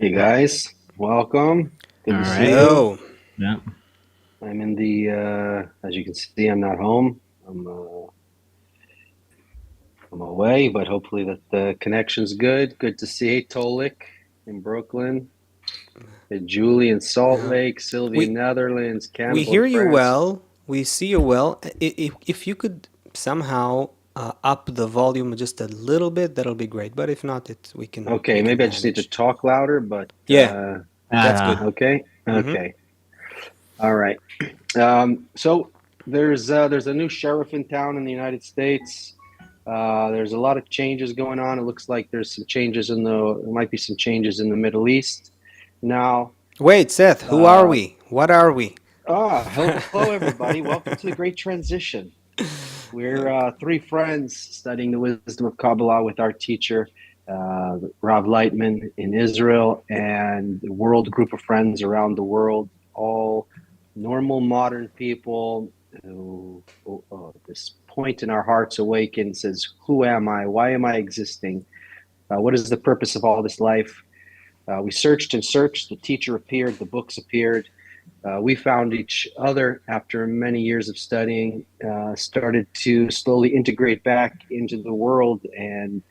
Hey guys, welcome. Good All to right. see you. Hello. Yeah. I'm in the, as you can see, I'm not home. I'm away, but hopefully that the connection's good. Good to see Tolik in Brooklyn, Julie in Salt Yeah. Lake, Sylvia in We Netherlands, we Cannibal in hear you France. well. We see you well. If you could somehow up the volume just a little bit, that'll be great. But if not, we Okay, can maybe I just need to manage. talk louder, but Yeah, that's good. okay, Mm-hmm. okay, all right. So there's a new sheriff in town in the United States. There's a lot of changes going on. It looks like there might be some changes in the Middle East now. Wait, Seth, who are Uh, we? What are we? Hello everybody. Welcome to the Great Transition. We're three friends studying the wisdom of Kabbalah with our teacher, Rav Lightman in Israel, and a world group of friends around the world, all normal modern people who this point in our hearts awakens says, who am I? Why am I existing? What is the purpose of all this life? We searched and searched. The teacher appeared. The books appeared. We found each other after many years of studying, started to slowly integrate back into the world and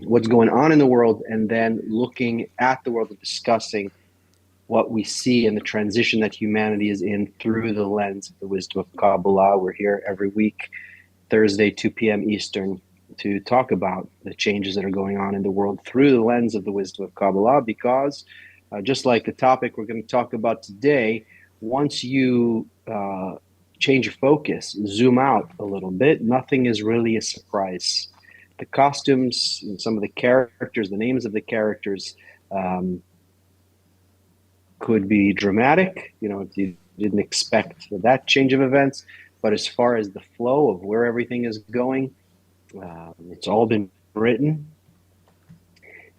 what's going on in the world, and then looking at the world and discussing what we see and the transition that humanity is in through the lens of the wisdom of Kabbalah. We're here every week, Thursday, 2 p.m. Eastern, to talk about the changes that are going on in the world through the lens of the wisdom of Kabbalah, because just like the topic we're going to talk about today, once you change your focus, zoom out a little bit, nothing is really a surprise. The costumes and some of the characters, the names of the characters, um, could be dramatic. You know, you didn't expect that change of events. But as far as the flow of where everything is going, it's all been written.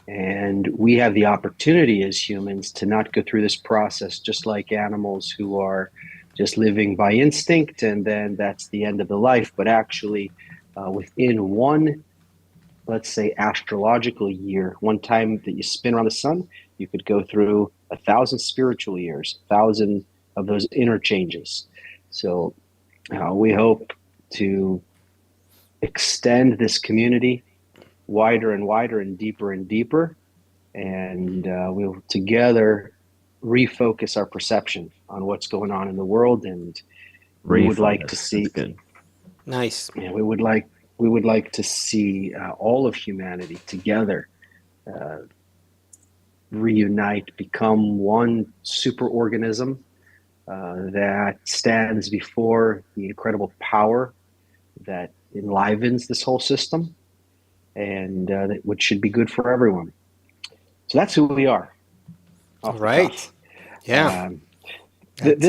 And we have the opportunity as humans to not go through this process just like animals who are just living by instinct and then that's the end of the life. But actually, within one, let's say, astrological year, one time that you spin around the sun, you could go through 1,000 spiritual years, 1,000 of those interchanges. So we hope to extend this community wider and wider and deeper, and we'll together refocus our perception on what's going on in the world. And we would like to Refocus. That's see, good. Nice. yeah, we would like to see all of humanity together uh, reunite, become one superorganism that stands before the incredible power that enlivens this whole system, and which should be good for everyone. So that's who we are All off the right. cuff. Yeah, Um, that's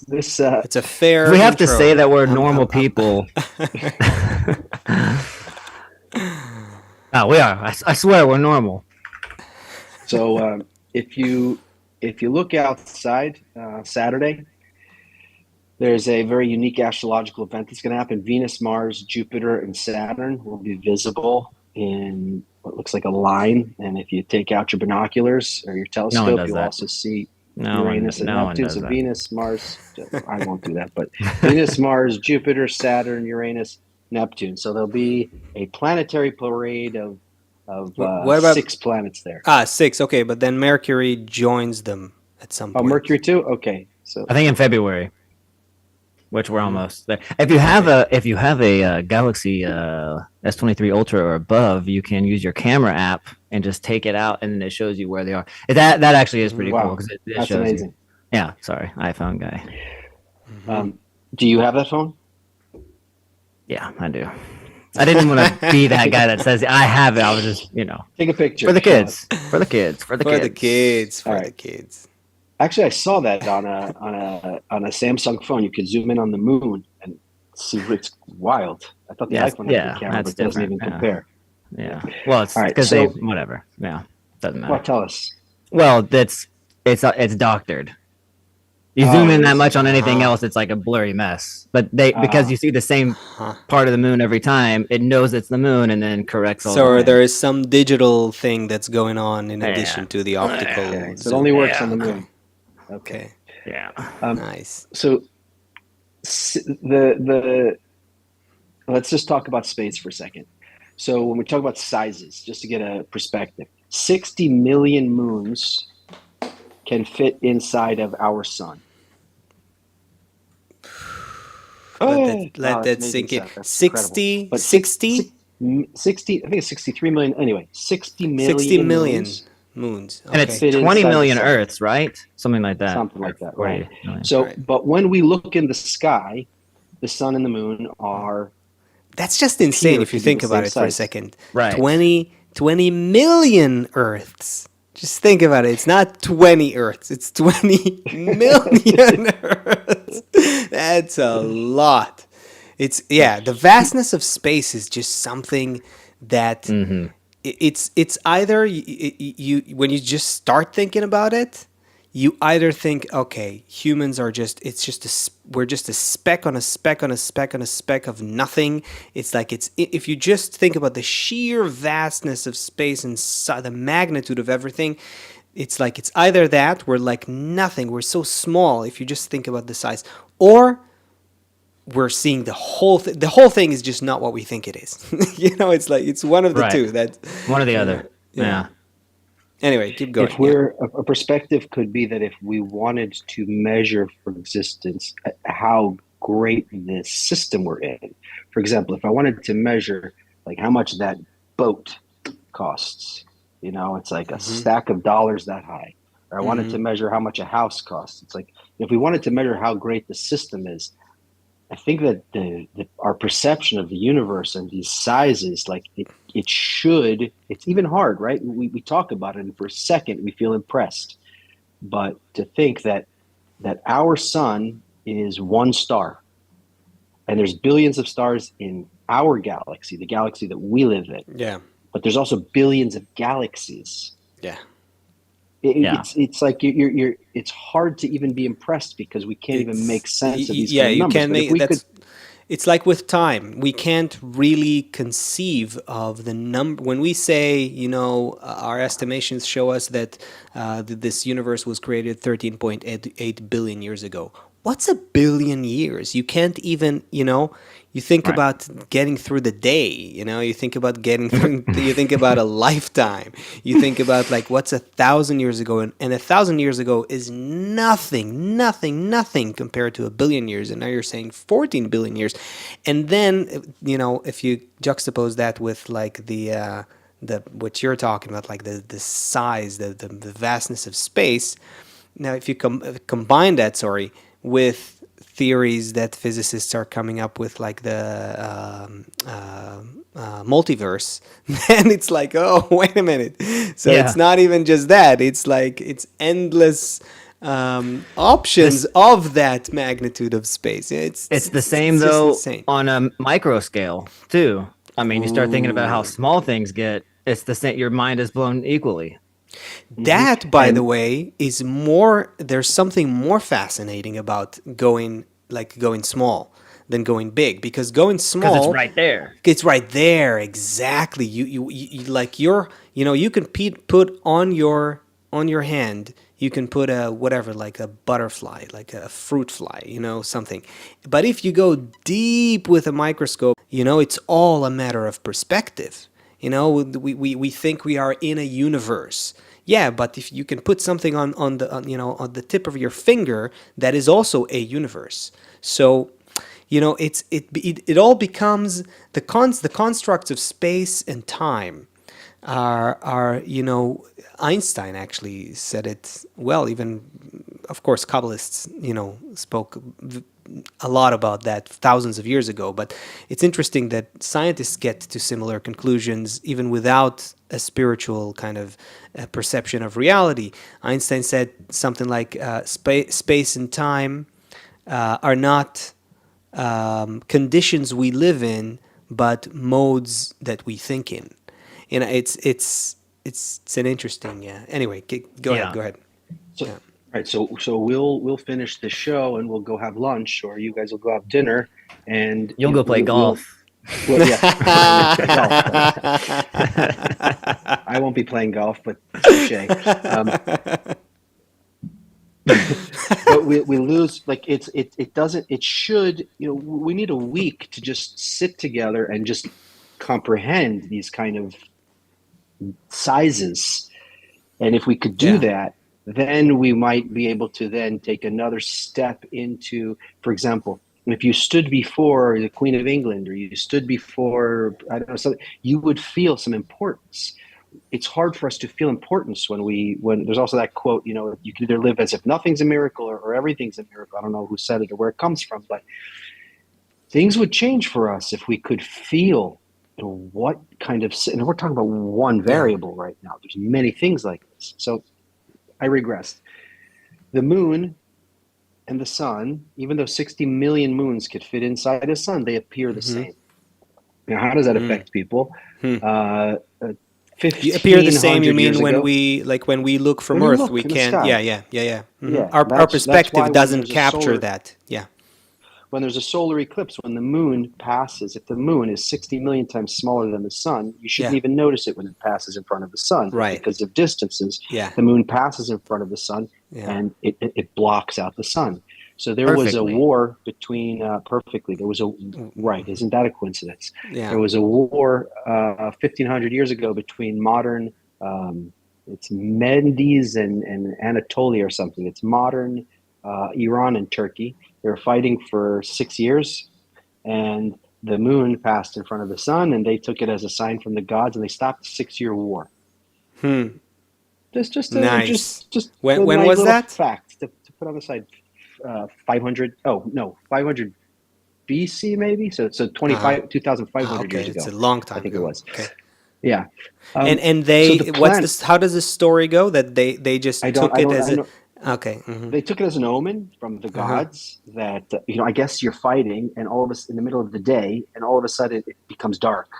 this it's a If fair we have to say intro. that we're Um, normal um, um. people. We are. I swear we're normal. so if you look outside Saturday, there's a very unique astrological event that's going to happen. Venus, Mars, Jupiter, and Saturn will be visible in what looks like a line. And if you take out your binoculars or your No one telescope, does you'll that. also see No one. Uranus and No one Neptune. does So that. Venus, Mars, I won't do that, but Venus, Mars, Jupiter, Saturn, Uranus, Neptune. So there'll be a planetary parade of What about 6 planets there. six? Okay, but then Mercury joins them at some Oh, point. Mercury too? Okay. So I think in February, which we're Mm, almost there. If you have okay. a Galaxy S23 Ultra or above, you can use your camera app and just take it out, and then it shows you where they are. That actually is pretty Mm-hmm. cool wow, because it that's shows you. amazing. Yeah. Sorry, iPhone guy. Mm-hmm. Um, do you have that phone? Yeah, I do. I didn't want to be that guy that says I have it. I was just, Take a for picture. the Show us. kids, for the kids, for the For the kids. kids, All for the right. kids. Actually, I saw that on a Samsung phone. You could zoom in on the moon and see. It's wild. I thought the Yes, iPhone had a good yeah, camera, but that's it doesn't different. even Yeah, compare. Yeah. yeah. Well, All it's right. because they So, whatever. Yeah, doesn't what? matter. Tell us. Well, it's doctored. You Oh, zoom in that is much it? on anything Ah, else, it's like a blurry mess. But because Uh, you see the same huh. part of the moon every time, it knows it's the moon and then corrects all the So there things. is some digital thing that's going on in Yeah. addition to the okay, optical so it only zoom. works on Yeah. the Okay. moon. Okay. Okay. Yeah. Um, Nice. so the let's just talk about space for a second. So when we talk about sizes, just to get a perspective, 60 million moons can fit inside of our sun. Oh, Let wow, that's that amazing sink in. stuff. That's incredible. 60, But 60, 60, I think it's 63 million. Anyway, 60 60 million million moons moons. And can it's Okay. fit 20 inside the million sun. Earths, right? Something like that. Something Or like that, right? 40 million. So, Right. but when we look in the sky, the sun and the moon are That's just insane appear if you to be the think about same it for a size. second. Right. 20 million Earths. Just think about it. It's not 20 Earths, it's 20 million Earths. That's a lot. It's, yeah, the vastness of space is just something that Mm-hmm. it's either you when you just start thinking about it, you either think, okay, humans are just, it's just we're just a speck on a speck on a speck on a speck of nothing. It's like, it's, if you just think about the sheer vastness of space and the magnitude of everything, it's like, it's either that we're like nothing, we're so small if you just think about the size, or we're seeing the whole thing. The whole thing is just not what we think it is. It's like, it's one of the Right. two. That, One or the other. yeah. Yeah. Anyway, keep If going. Yeah. we're a perspective could be that if we wanted to measure for existence how great this system we're in, for example, if I wanted to measure like how much that boat costs, it's like a Mm-hmm. stack of dollars that high. Or I wanted Mm-hmm. to measure how much a house costs. It's like if we wanted to measure how great the system is, I think that our perception of the universe and these sizes, like it's even hard, right? We talk about it, and for a second we feel impressed. But to think that our sun is one star, and there's billions of stars in our galaxy, the galaxy that we live in, Yeah. but there's also billions of galaxies. Yeah. Yeah. It's like you're it's hard to even be impressed because we can't even make sense of these Yeah, kind of you numbers. can But if make we could, that's, it's like with time. We can't really conceive of the number. When we say, our estimations show us that this universe was created 13.8 billion years ago. What's a billion years? You can't even, you think Right. about getting through the day, you think about getting through, you think about a lifetime. You think about like what's 1,000 years ago, and 1,000 years ago is nothing, nothing, nothing compared to a billion years. And now you're saying 14 billion years. And then, if you juxtapose that with like the what you're talking about, like the size, the vastness of space. Now, if you combine that, sorry, with theories that physicists are coming up with, like the multiverse, then it's like, oh, wait a minute. So it's Yeah. not even just that. It's like, it's endless options This of that magnitude of space. it's the same It's just though insane. on a micro scale too. I mean, you start thinking about how Ooh. small things get. It's the same. Your mind is blown equally. Mhm. That, by the and way, is more, there's something more fascinating about going small than going big, because going Because it's small, right there. it's right there. Exactly. You like you can put on your hand, you can put a whatever, like a butterfly, like a fruit fly, something. But if you go deep with a microscope, it's all a matter of perspective. We think we are in a universe. Yeah, but if you can put something on the tip of your finger, that is also a universe. So, it all becomes the constructs of space and time are Einstein actually said it well. Even, of course, Kabbalists spoke a lot about that thousands of years ago. But it's interesting that scientists get to similar conclusions even without a spiritual kind of perception of reality. Einstein said something like space and time are not conditions we live in, but modes that we think in. It's an interesting. Yeah. Anyway, go ahead. Yeah. Go ahead. so Yeah. Right. So we'll finish the show and we'll go have lunch, or you guys will go have dinner, and You'll go play golf. well, yes, I will play golf, but I won't be playing golf. But touche. But we lose, like it doesn't, it should, we need a week to just sit together and just comprehend these kind of sizes. And if we could do that, then we might be able to then take another step into, for example, if you stood before the Queen of England, or you stood before, I don't know, something, you would feel some importance. It's hard for us to feel importance when there's also that quote, you can either live as if nothing's a miracle, or everything's a miracle. I don't know who said it or where it comes from, but things would change for us if we could feel what kind of, and we're talking about one variable right now. There's many things like this. So I regressed. The moon and the sun, even though 60 million moons could fit inside the sun, they appear the same. Now, how does that affect people? 15 appear the same, you mean, when ago, we look from Earth, we can't. Yeah. Our perspective doesn't capture that. Yeah. When there's a solar eclipse, when the moon passes, if the moon is 60 million times smaller than the sun, you shouldn't even notice it when it passes in front of the sun. Right. Because of distances, the moon passes in front of the sun, and it blocks out the sun. So there was a war between, there was a, right, isn't that a coincidence? Yeah. There was a war 1,500 years ago between modern, it's Mendes and Anatolia or something. It's modern Iran and Turkey. They were fighting for 6 years, and the moon passed in front of the sun, and they took it as a sign from the gods, and they stopped the 6-year war. Just nice. Just when was that? Fact to put on the side. 500 BC maybe, so 2,500 years ago. It's a long time I think ago. it was. Okay. Yeah. And they, so what's this, how does the story go, that they just took it as a, okay. They took it as an omen from the gods that I guess you're fighting, and all of us in the middle of the day, and all of a sudden it becomes dark.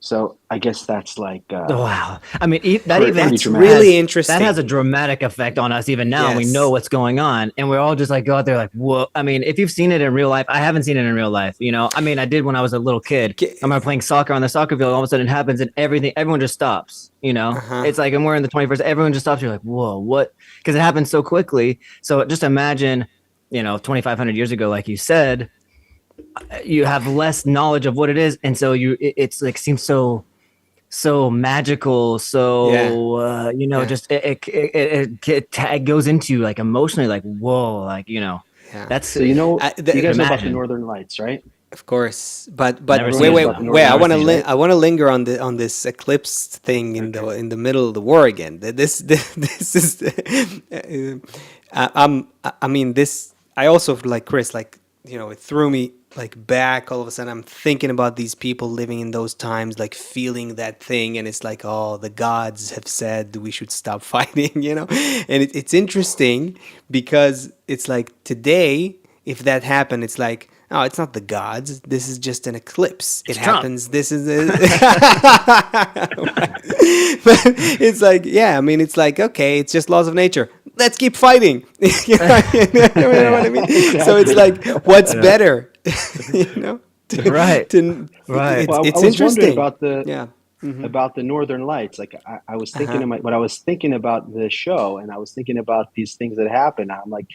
So I guess that's like wow. I mean, that's really interesting. That has a dramatic effect on us even now. Yes. And we know what's going on, and we're all just like go out there like, whoa. I mean, if you've seen it in real life, I haven't seen it in real life. I mean, I did when I was a little kid. I remember playing soccer on the soccer field. All of a sudden, it happens, and everyone just stops. It's like, and we're in the 21st. Everyone just stops. You're like, whoa, what? Because it happens so quickly. So just imagine, 2,500 years ago, like you said. You have less knowledge of what it is, and so it's like seems so magical, so just it goes into like emotionally, like whoa, like that's so you guys know about the Northern Lights, right? Of course, but wait, I want to linger on this eclipse thing in the middle of the war again. This is I mean this, I also, like Chris, like it threw me like back. All of a sudden I'm thinking about these people living in those times, like feeling that thing, and it's like, oh, the gods have said we should stop fighting, and it's interesting because it's like today, if that happened, it's like, oh, it's not the gods, this is just an eclipse. It happens, this is but it's like, I mean, it's like, okay, it's just laws of nature, let's keep fighting. You know what I mean? Exactly. So it's like, what's better? Right. It's interesting about about the Northern Lights. Like I was thinking when I was thinking about the show, and I was thinking about these things that happen. I'm like,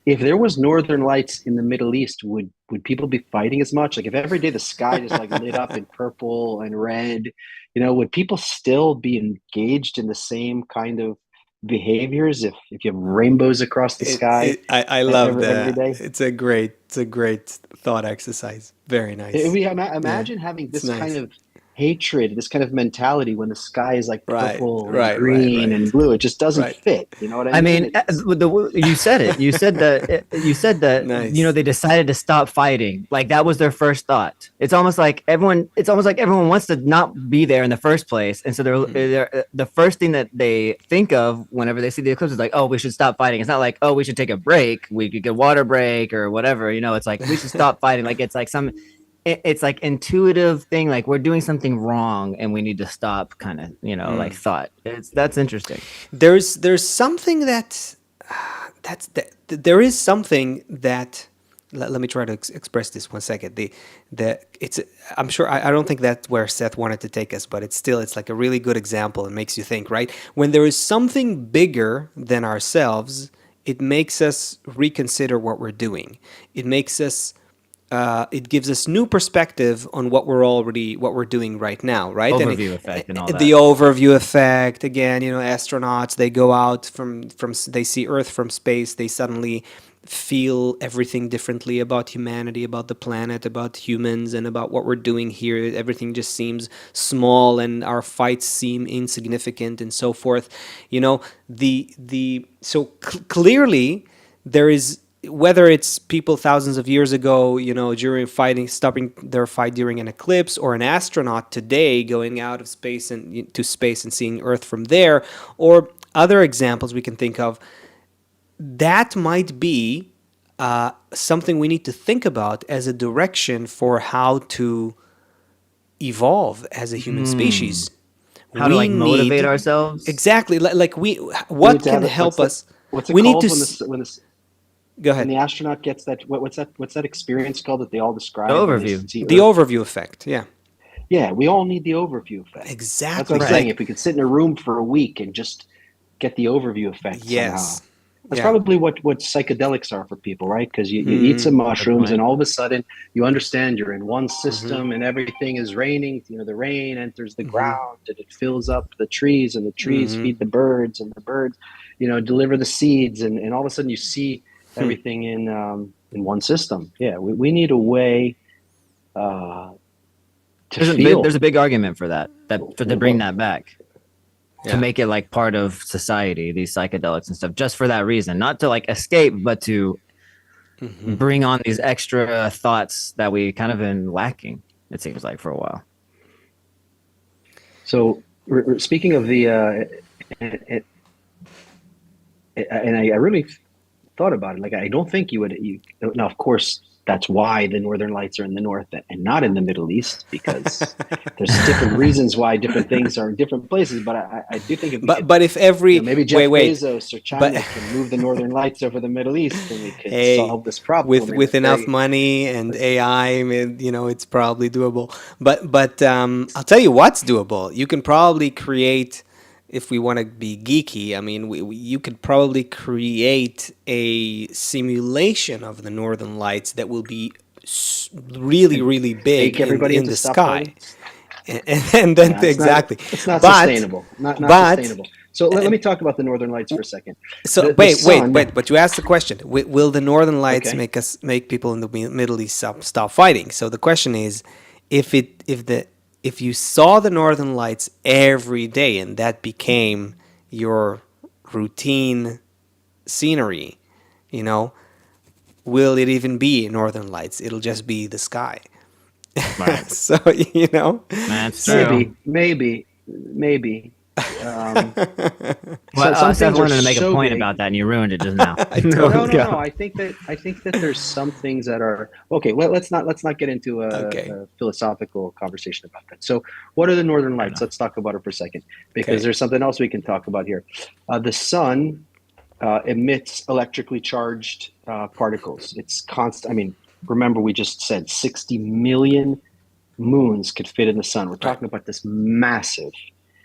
if there was Northern Lights in the Middle East, would people be fighting as much? Like if every day the sky just like lit up in purple and red, would people still be engaged in the same kind of behaviors if you have rainbows across the sky? I love that. Every day? It's a great thought exercise. Very nice. Imagine having this kind of hatred, this kind of mentality when the sky is like purple, and green, and blue. It just doesn't fit. You know what I mean? You said it. You said that. Nice. They decided to stop fighting. Like that was their first thought. It's almost like everyone wants to not be there in the first place, and so they're the first thing that they think of whenever they see the eclipse is like, oh, we should stop fighting. It's not like, oh, we should take a break. We could get a water break or whatever. It's like we should stop fighting. Like it's like it's like intuitive thing, like we're doing something wrong and we need to stop, kind of like thought. That's interesting. There's something that there is something that let me try to express this 1 second. I'm sure I don't think that's where Seth wanted to take us, but it's like a really good example. It makes you think, right? When there is something bigger than ourselves, it makes us reconsider what we're doing. It gives us new perspective on what we're doing right now, right? Overview effect and all that. The overview effect again. Astronauts, they go out from they see Earth from space. They suddenly feel everything differently about humanity, about the planet, about humans, and about what we're doing here. Everything just seems small, and our fights seem insignificant, and so forth. Clearly there is, whether it's people thousands of years ago, during stopping their fight during an eclipse, or an astronaut today going out of space and to space and seeing Earth from there, or other examples we can think of, that might be something we need to think about as a direction for how to evolve as a human species. How to motivate ourselves. Exactly. What can help us? What's it we called need to when the go ahead. When the astronaut gets that, what's that experience called that they all describe? The overview. The overview effect. Yeah. Yeah, we all need the overview effect. Exactly. That's what I'm saying. If we could sit in a room for a week and just get the overview effect somehow. That's probably what psychedelics are for people, right? Because you eat some mushrooms and all of a sudden you understand you're in one system and everything is raining. The rain enters the ground and it fills up the trees, and the trees feed the birds, and the birds, deliver the seeds, and all of a sudden you see everything in one system. Yeah, we need a way there's a big argument for to bring that back. To make it like part of society, these psychedelics and stuff, just for that reason, not to like escape, but to bring on these extra thoughts that we kind of been lacking, it seems like, for a while. So speaking of the, and I really thought about it. Like, I don't think now, of course, that's why the Northern Lights are in the north and not in the Middle East, because there's different reasons why different things are in different places. But I do think if every maybe Jeff Bezos or China can move the Northern Lights over the Middle East, then we could solve this problem with enough money and AI. It's probably doable. But I'll tell you what's doable. You can probably create, if we want to be geeky, you could probably create a simulation of the Northern Lights that will be really, really big in the sky. And then exactly. It's not sustainable. Not sustainable. So let me talk about the Northern Lights for a second. So wait. But you asked the question: will the Northern Lights make people in the Middle East stop fighting? So the question is, if you saw the Northern Lights every day and that became your routine scenery, will it even be Northern Lights? It'll just be the sky. Right. So, That's true. Maybe. Well, Seth wanted to make a point about that, and you ruined it just now. No. I think that there's some things that are okay. Well, let's not get into a philosophical conversation about that. So, what are the Northern Lights? Let's talk about it for a second, because there's something else we can talk about here. The sun emits electrically charged particles. It's constant. Remember, we just said 60 million moons could fit in the sun. We're talking about this massive.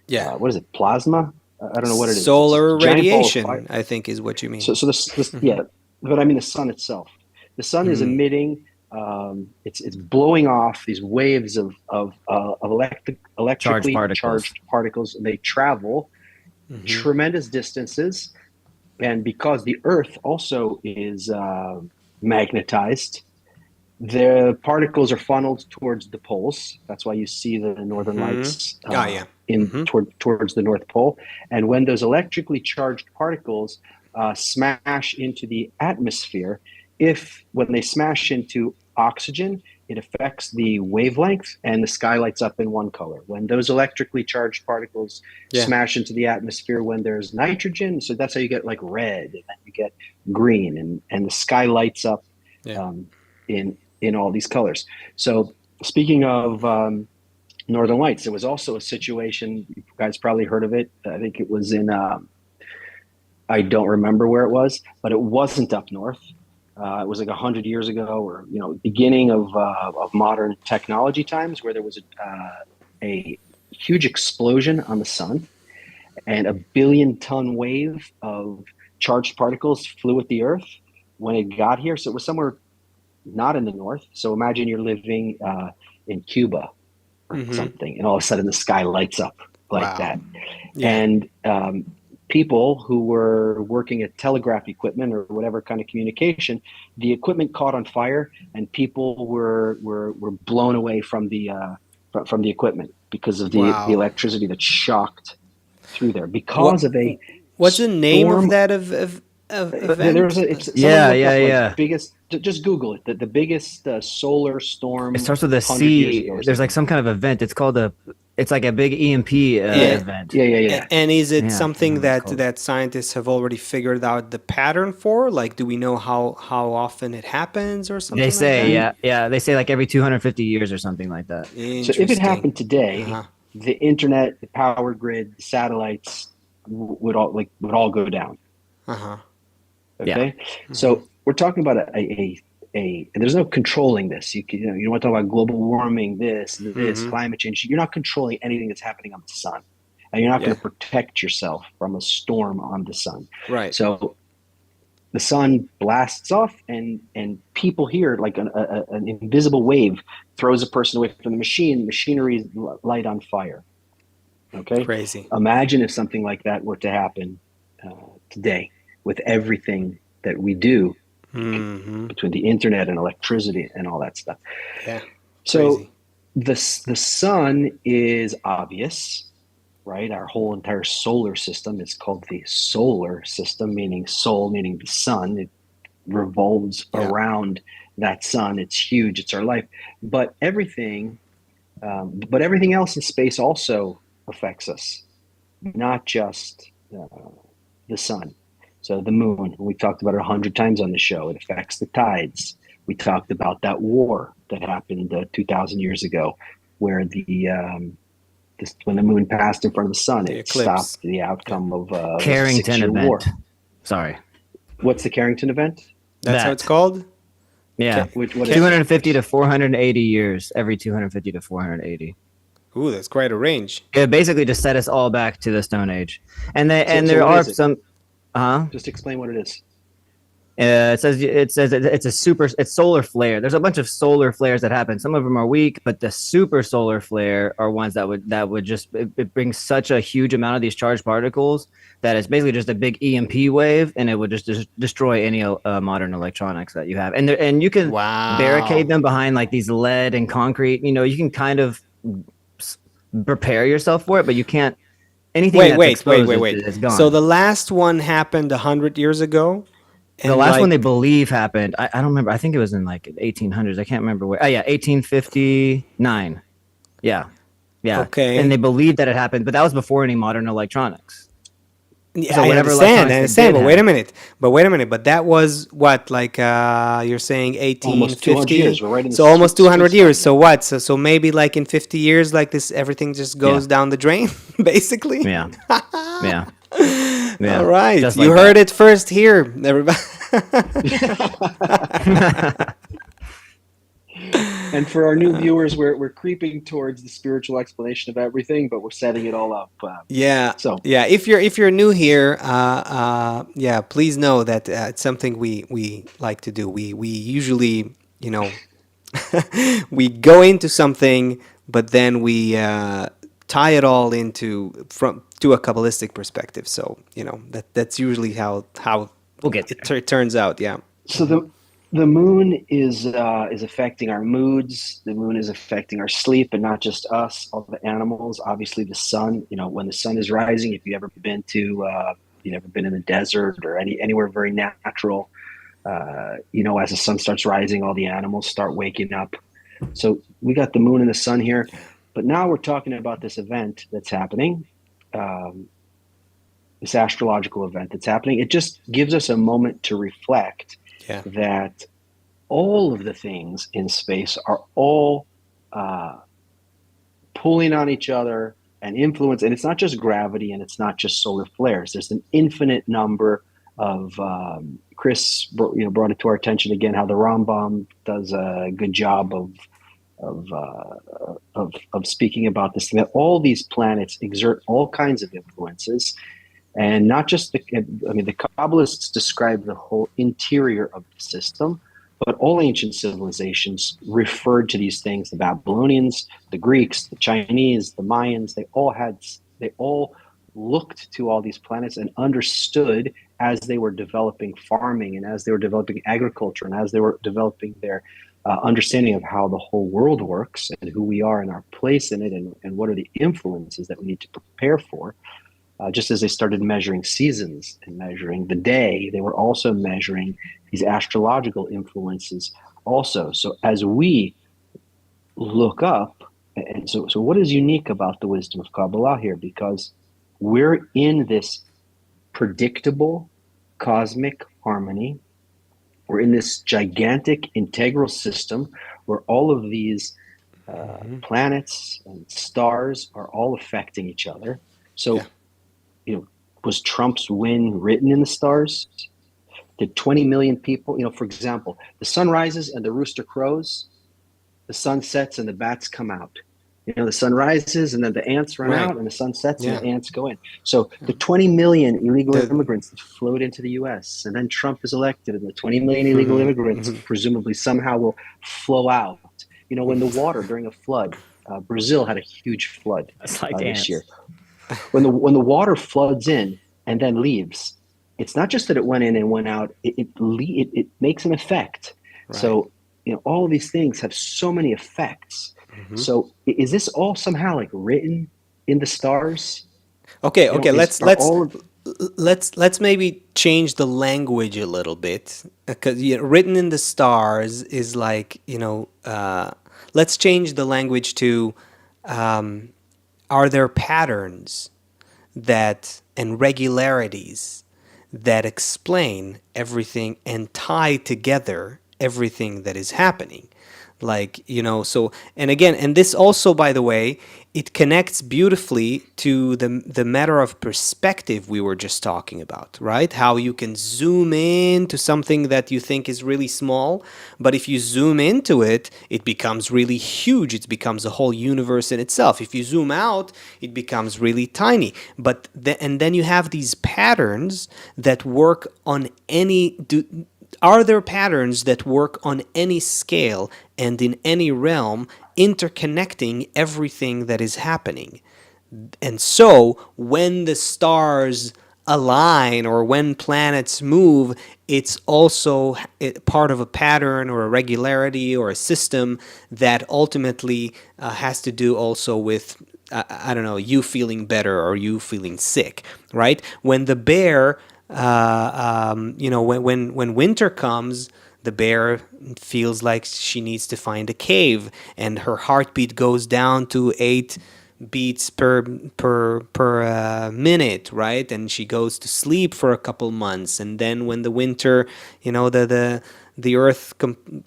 Yeah. What is it? Plasma? I don't know what it is. Solar radiation, I think, is what you mean. So this yeah, but I mean the sun itself. The sun is emitting. It's blowing off these waves of electrically charged particles, and they travel tremendous distances. And because the Earth also is magnetized, the particles are funneled towards the poles. That's why you see the Northern Lights towards the North Pole. And when those electrically charged particles smash into the atmosphere, when they smash into oxygen, it affects the wavelength and the sky lights up in one color. When those electrically charged particles smash into the atmosphere, when there's nitrogen, so that's how you get like red, and then you get green, and the sky lights up in all these colors. So speaking of Northern Lights, there was also a situation, you guys probably heard of it. I think it was in I don't remember where it was, but it wasn't up north. It was like 100 years ago, or beginning of modern technology times, where there was a huge explosion on the sun, and a billion-ton wave of charged particles flew at the Earth when it got here. So it was somewhere not in the north. So imagine you're living in Cuba or something, and all of a sudden the sky lights up like that. Yeah. And people who were working at telegraph equipment or whatever kind of communication, the equipment caught on fire, and people were blown away from the equipment because of the electricity that shocked through there because of a what's the name storm. of that event? Biggest. Just Google it. The biggest solar storm. It starts with a 100 years C. ago or There's like something. some kind of event. It's called it's like a big EMP event. Yeah. And is it Yeah, something I don't know what it's that scientists have already figured out the pattern for? Like, do we know how often it happens or something? They say, like that? yeah. They say like every 250 years or something like that. So if it happened today, the internet, the power grid, the satellites would all go down. Okay, so we're talking about and there's no controlling this. You don't want to talk about global warming, this, climate change. You're not controlling anything that's happening on the sun, and you're not going to protect yourself from a storm on the sun. Right. So the sun blasts off, and people hear like an invisible wave throws a person away from the machine. Machinery is light on fire. Okay. Crazy. Imagine if something like that were to happen today, with everything that we do between the internet and electricity and all that stuff. Yeah. So the sun is obvious, right? Our whole entire solar system is called the solar system, meaning soul, meaning the sun. It revolves around that sun. It's huge. It's our life. But everything else in space also affects us, not just the sun. So the moon, we talked about it 100 times on the show. It affects the tides. We talked about that war that happened 2,000 years ago, where when the moon passed in front of the sun, it Eclipse. stopped the outcome of Carrington 6-year event. war. Sorry. What's the Carrington event? That's how it's called? Yeah. What 250 to 480 years, every 250 to 480. Ooh, that's quite a range. It basically just set us all back to the Stone Age. And So there what are is it? some Just explain what it is. It says it's solar flare. There's a bunch of solar flares that happen. Some of them are weak, but the super solar flare are ones that would just it brings such a huge amount of these charged particles that it's basically just a big EMP wave, and it would just destroy any modern electronics that you have. And you can barricade them behind like these lead and concrete. You can kind of prepare yourself for it, but you can't. Anything Wait. is gone. So the last one happened 100 years ago? The last one they believe happened, I don't remember. I think it was in like 1800s. I can't remember where. Oh, yeah, 1859. Yeah. Okay. And they believed that it happened, but that was before any modern electronics. Yeah, So I whatever understand. electronics they did But wait a minute. But that was what, like you're saying 1850? Almost 200 years. We're right in the so almost 200 years. spot. So what? So maybe like in 50 years, like this, everything just goes down the drain, basically. Yeah. Yeah. All right. Just You like heard it first here, everybody. And for our new viewers, we're creeping towards the spiritual explanation of everything, but we're setting it all up. If you're new here, please know that it's something we like to do. We usually, we go into something, but then we tie it all to a Kabbalistic perspective. So that's usually how We'll get there. it turns out. Yeah. So the moon is affecting our moods. The moon is affecting our sleep, and not just us, all the animals. Obviously, the sun. When the sun is rising, if you've ever been in the desert or anywhere very natural, as the sun starts rising, all the animals start waking up. So we got the moon and the sun here, but now we're talking about this event that's happening. This astrological event that's happening. It just gives us a moment to reflect that all of the things in space are all pulling on each other, and influence. And it's not just gravity, and it's not just solar flares. There's an infinite number of Chris, brought it to our attention again how the Rambam does a good job of speaking about this thing, that all these planets exert all kinds of influences, and not just the Kabbalists describe the whole interior of the system, but all ancient civilizations referred to these things. The Babylonians, the Greeks, the Chinese, the Mayans, they all looked to all these planets and understood, as they were developing farming and as they were developing agriculture and as they were developing their understanding of how the whole world works and who we are and our place in it, and what are the influences that we need to prepare for. Just as they started measuring seasons and measuring the day, they were also measuring these astrological influences also. So as we look up, and so what is unique about the wisdom of Kabbalah here? Because we're in this predictable cosmic harmony. We're in this gigantic integral system where all of these planets and stars are all affecting each other. So, was Trump's win written in the stars? Did 20 million people, for example, the sun rises and the rooster crows, the sun sets and the bats come out. The sun rises and then the ants run out, and the sun sets and the ants go in. So the 20 million illegal immigrants that flowed into the U.S., and then Trump is elected, and the 20 million illegal immigrants presumably somehow will flow out. When the water during a flood, Brazil had a huge flood this year. When the water floods in and then leaves, it's not just that it went in and went out. It makes an effect. Right. So all of these things have so many effects. Mm-hmm. So is this all somehow like written in the stars? Okay. Let's maybe change the language a little bit, because written in the stars is like let's change the language to are there patterns and regularities that explain everything and tie together everything that is happening? And this also, by the way, it connects beautifully to the matter of perspective we were just talking about, right? How you can zoom in to something that you think is really small, but if you zoom into it, it becomes really huge. It becomes a whole universe in itself. If you zoom out, it becomes really tiny. And then you have these patterns that work on are there patterns that work on any scale and in any realm, interconnecting everything that is happening? And so when the stars align or when planets move, it's also part of a pattern or a regularity or a system that ultimately has to do also with, you feeling better or you feeling sick, right? When the bear... when winter comes, the bear feels like she needs to find a cave, and her heartbeat goes down to 8 beats per minute, right? And she goes to sleep for a couple months, and then when the winter, the Earth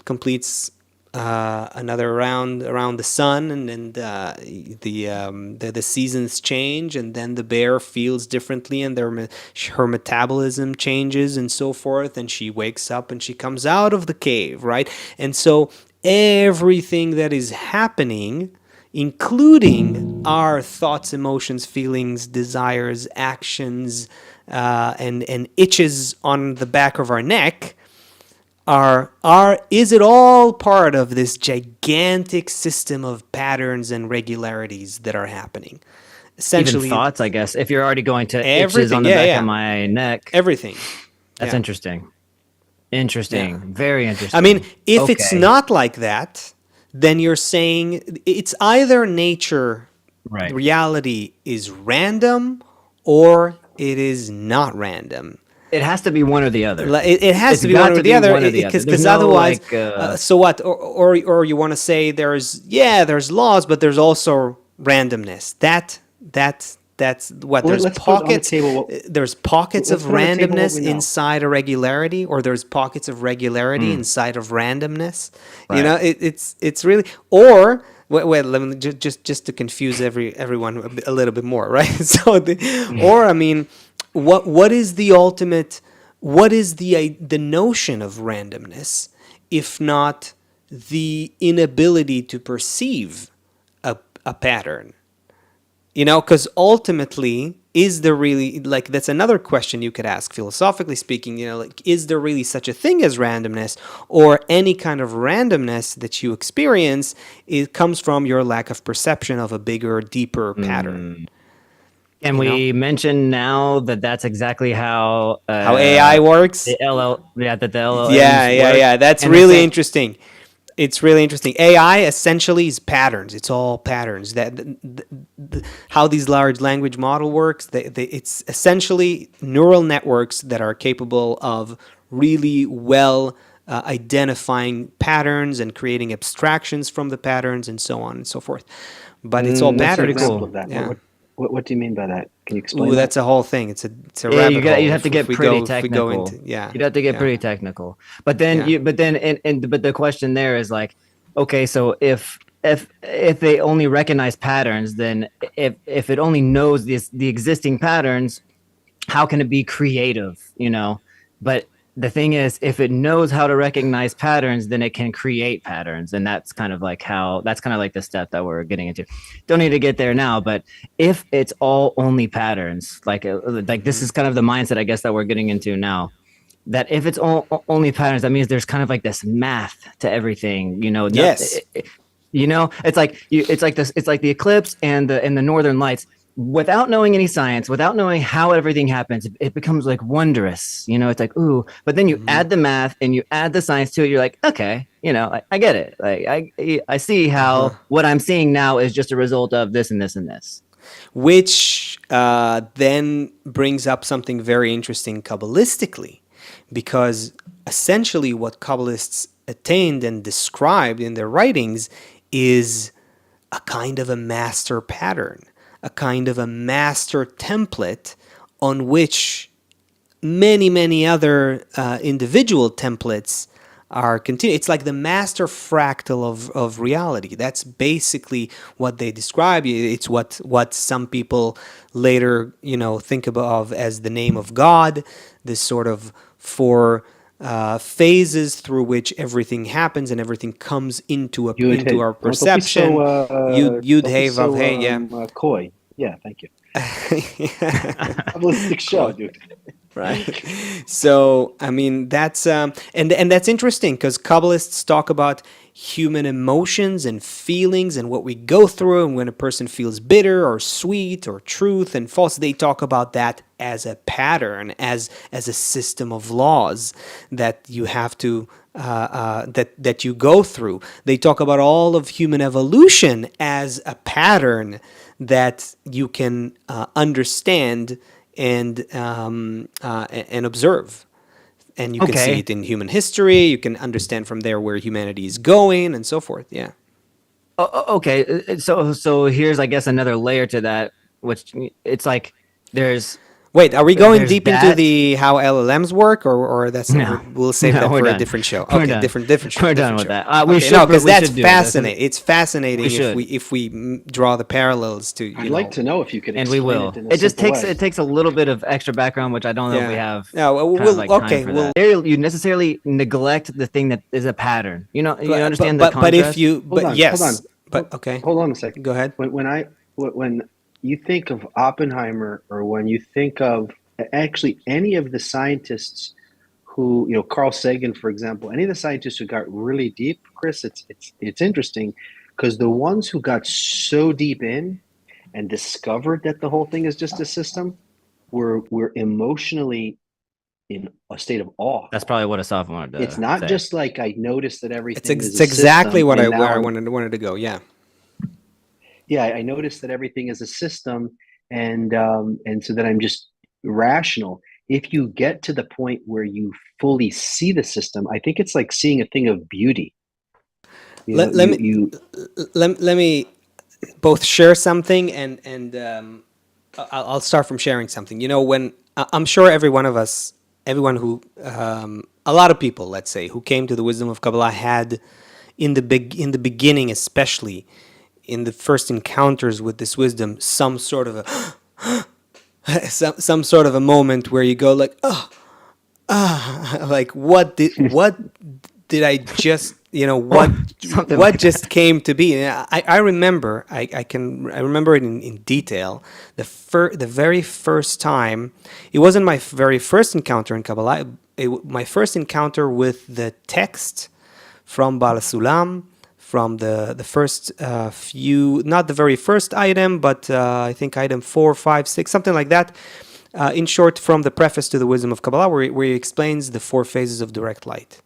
completes another round around the sun, and the seasons change, and then the bear feels differently, and her metabolism changes and so forth, and she wakes up and she comes out of the cave, right? And so everything that is happening, including our thoughts, emotions, feelings, desires, actions, and itches on the back of our neck, is it all part of this gigantic system of patterns and regularities that are happening? Essentially, even thoughts, I guess. If you're already going to itches on the back of my neck, everything. That's interesting. Very interesting. I mean, if it's not like that, then you're saying it's either nature, right? Reality is random, or it is not random. It has to be one or the other. It has to be one or the other, because otherwise, so what? Or you want to say there's laws, but there's also randomness. That's what there's pockets. There's pockets of randomness inside a regularity, or there's pockets of regularity inside of randomness. Right. It's really, or Wait, let me just to confuse everyone a little bit more, right? So, or I mean, what is the ultimate? What is the notion of randomness, if not the inability to perceive a pattern? You know, because ultimately, is there really, like, that's another question you could ask, philosophically speaking, you know, like, is there really such a thing as randomness, or any kind of randomness that you experience, it comes from your lack of perception of a bigger, deeper pattern? And we mentioned now that that's exactly how AI works? the Yeah, LLMs yeah, work. yeah. That's And really interesting. It's really interesting. AI essentially is patterns. It's all patterns. How these large language model works, it's essentially neural networks that are capable of really well identifying patterns and creating abstractions from the patterns and so on and so forth. But it's all What's an patterns. example of that? Yeah. What do you mean by that? Can you explain Ooh, that? that's a whole thing. It's a Yeah, rabbit hole. you have to get pretty technical. If we go into, yeah. You'd have to get pretty technical. But then but the question there is like, okay, so if they only recognize patterns, then if it only knows the existing patterns, how can it be creative, you know? But the thing is, if it knows how to recognize patterns, then it can create patterns. And that's kind of like the step that we're getting into. Don't need to get there now, but if it's all only patterns, like this is kind of the mindset, I guess, that we're getting into now. That if it's only patterns, that means there's kind of like this math to everything, you know? Yes. You know, it's like the eclipse and the northern lights. Without knowing any science, without knowing how everything happens, it becomes like wondrous. You know, it's like, ooh, but then you add the math and you add the science to it. You're like, okay, you know, I get it. Like I see how what I'm seeing now is just a result of this and this and this. Which then brings up something very interesting Kabbalistically, because essentially what Kabbalists attained and described in their writings is a kind of a master pattern, a kind of a master template on which many other individual templates are continuing. It's like the master fractal of reality. That's basically what they describe. It's what some people later, you know, think of as the name of God. This sort of four phases through which everything happens and everything comes into our perception. Yud Hey Vav Hey. Yeah. Coy. Yeah. Thank you. Kabbalistic show, dude. Right. So, I mean, that's and that's interesting, because Kabbalists talk about human emotions and feelings and what we go through, and when a person feels bitter or sweet or truth and false, they talk about that as a pattern, as a system of laws that you have to that you go through. They talk about all of human evolution as a pattern that you can understand and observe, and you can see it in human history. You can understand from there where humanity is going and so forth. Yeah. Okay, so here's, I guess, another layer to that, which it's like there's. Wait, are we going deep into the how LLMs work, or that's we'll save that for a different show? Okay, different show. We're done with that. We should, because that's fascinating. It's fascinating if we draw the parallels to. I'd like to know if you could. And we will. It just takes a little bit of extra background, which I don't know if we have. You necessarily neglect the thing that is a pattern. You know, you understand the contrast. Hold on a second. Go ahead. When you think of Oppenheimer, or when you think of actually any of the scientists who, you know, Carl Sagan, for example, any of the scientists who got really deep, Chris, it's interesting, because the ones who got so deep in and discovered that the whole thing is just a system were emotionally in a state of awe. That's probably what Asaf wanted to It's not say. just like I noticed that everything is it's exactly what I wanted to go. Yeah. Yeah, I noticed that everything is a system, and so that I'm just rational. If you get to the point where you fully see the system, I think it's like seeing a thing of beauty. Let me both share something, and I'll start from sharing something. You know, when I'm sure every one of us, everyone who, a lot of people, let's say, who came to the wisdom of Kabbalah had, in the beginning especially, in the first encounters with this wisdom some sort of a some sort of a moment where you go like, oh, like what did I just, what Something what like just came to be? And I remember, I remember it in detail. The very first time, it wasn't my very first encounter in Kabbalah. My first encounter with the text from Bala Sulam, from the first few, not the very first item, but I think item 4, 5, 6, something like that. In short, from the preface to the Wisdom of Kabbalah, where he explains the 4 phases of direct light.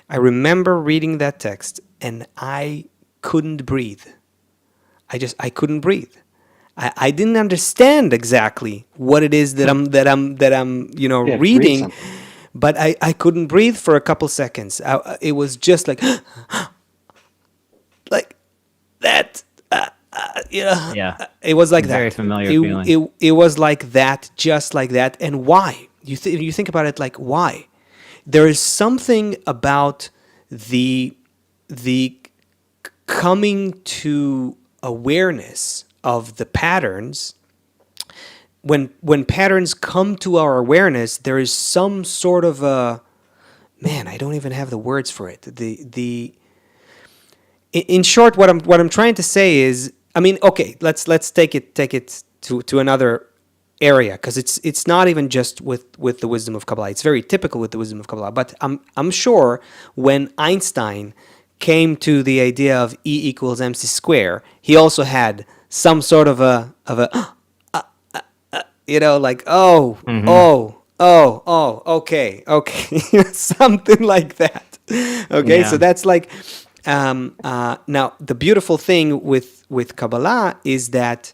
I remember reading that text and I couldn't breathe. I couldn't breathe. I didn't understand exactly what it is that I'm reading, but I couldn't breathe for a couple seconds. It was just like like that. Yeah. It was like that. Very familiar feeling. It was like that, just like that. And why? You think about it, like why? There is something about the coming to awareness of the patterns. When patterns come to our awareness, there is some sort of a, man, I don't even have the words for it. In short, what I'm trying to say is, I mean, okay, let's take it to another area, because it's not even just with the wisdom of Kabbalah. It's very typical with the wisdom of Kabbalah. But I'm sure when Einstein came to the idea of E equals mc square, he also had some sort of a like okay, something like that. Okay, Yeah. so that's like now the beautiful thing with Kabbalah is that